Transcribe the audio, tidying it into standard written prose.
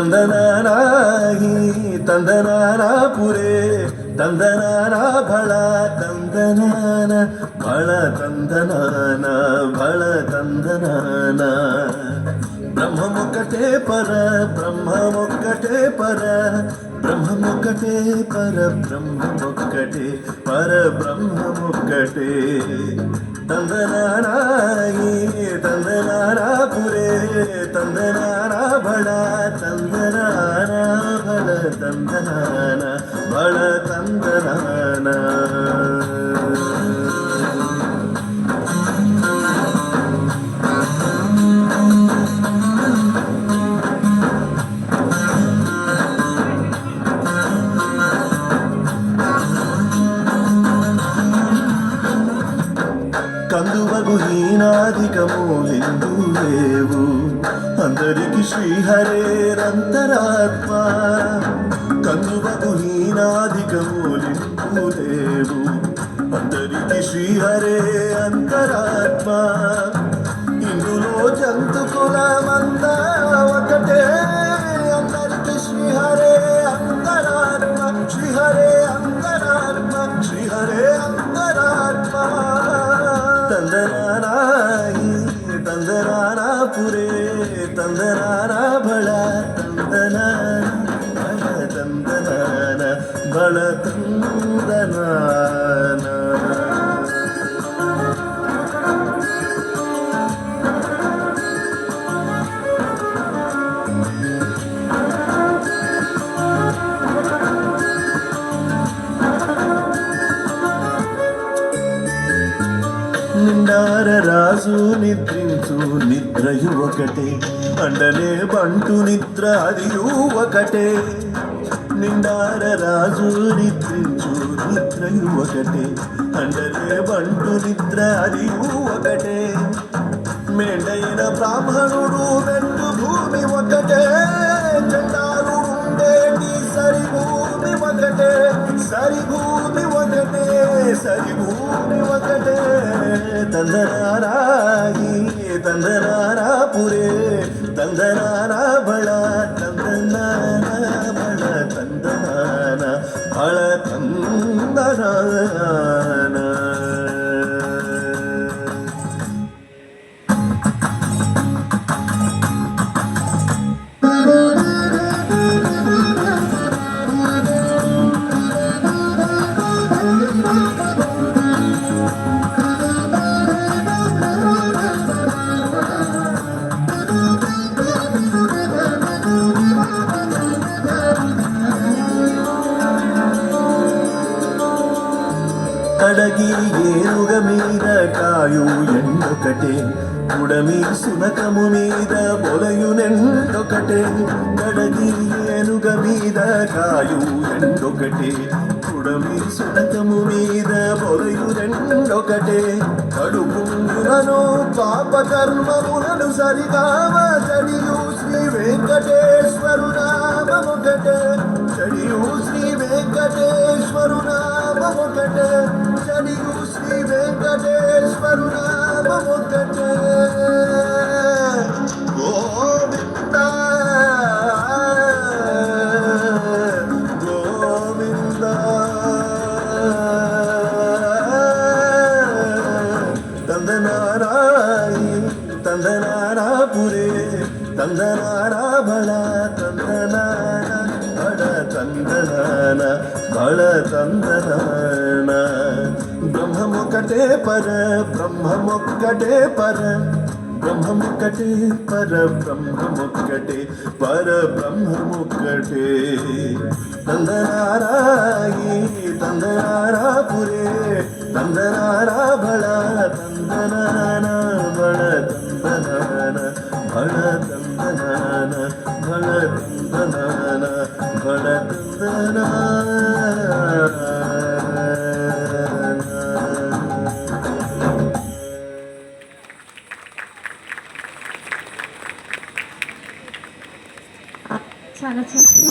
ತಂದನಾನಾಗಿ ತಂದನಾನ ಪುರೇ ತಂದನಾನ ಬಳ ತಂದನಾನ ಬಳ ತಂದನಾನ ಬಳ ತಂದನಾನ ಬ್ರಹ್ಮಮೊಕ್ಕಟೇ ಪರ ಬ್ರಹ್ಮಮೊಕ್ಕಟೇ ಪರ ಬ್ರಹ್ಮಮೊಕ್ಕಟೇ ಪರ ಬ್ರಹ್ಮಮೊಕ್ಕಟೇ ಪರ ಬ್ರಹ್ಮಮೊಕ್ಕಟೇ ತಂದನಾನಾಗಿ ತಂದನಾನ ಪುರೇ ತಂದನಾನ ಬಳ ತಂದನಾನ ಬಳ ತಂದನಾನ ಬಳ ತಂದನಾನ కందువగు హీనాధికము హిందువేవు అందరికి శ్రీహరేరంతరాత్మ కందువగు హీనాధికము హిందువేవు అందరికి శ్రీహరే అంతరాత్మ ఇందులో జంతుకులమంతా ఒకటే అందరికి శ్రీహరే అంతరాత్మ శ్రీహరే అంతరాత్మ శ్రీహరే అంతరాత్మ ತಂದನಾನಾಗಿ ತಂದನಾನ ಪುರೇ ತಂದನಾನ ಬಳ ತಂದನಾನ ಬಳ ತಂದನಾನ ಬಳ ತಂದನಾನ నిండార రాజు నిద్రించు నిద్రయు ఒకటే అండనే బంటు నిద్ర అదియు ఒకటే నిండార రాజు నిద్రించు నిద్రయు ఒకటే అండనే బంటు నిద్ర అదియు ఒకటే మెండైన బ్రాహ్మణుడు వెంటు భూమి ఒకటే చండాలు ఉండేటి సరి భూమి ఒకటే సరి భూమి ఒకటే సరి భూమి ఒకటే ತಂದನಾನಾಗಿ ತಂದನಾನ ಪುರೇ ತಂದನಾನ ಬಳ ತಂದನಾನ ಬಳ ತಂದನಾನ ಬಳ ತಂದನಾನ కడగి ఏనుగ మీద కాయు ఎండొకటే ఉడమి సునకము మీద బొలయునెండొకటే కడగి ఏనుగ మీద కాయు ఎండొకటే ఉడమి సునకము మీద బొలయునెండొకటే కడుపుంగులను పాపకర్మములను సరిగావ చడియు శ్రీ వెంకటేశ్వరు నామమొకటే చడియు శ్రీ వెంకటేశ్వరు నామమొకటే చడియు శ్రీ వెంకటేశ్వరు నామమొకటే గోవింద గోవింద ತಂದನಾನಾಗಿ ತಂದನಾನ ಪುರೇ ತಂದನಾನ ಬಳ ತಂದನಾನ ಬಳ ತಂದನಾನ ಬಳ ತಂದನಾನ ಬ್ರಹ್ಮಮೊಕ್ಕಟೇ ಪರ ಬ್ರಹ್ಮಮೊಕ್ಕಟೇ ಪರ ಬ್ರಹ್ಮಮೊಕ್ಕಟೇ ಪರ ಬ್ರಹ್ಮಮೊಕ್ಕಟೇ ಪರ ಬ್ರಹ್ಮಮೊಕ್ಕಟೇ ತಂದನಾನಾಗಿ ತಂದನಾನ ಪುರೇ ತಂದನಾನ ಬಳ ತಂದನಾನ ಬಳ ತಂದನಾನ ಬಳ ತಂದನಾನ ಬಳ ತಂದನಾನ ಬಳ ತಂದನಾನ చాలా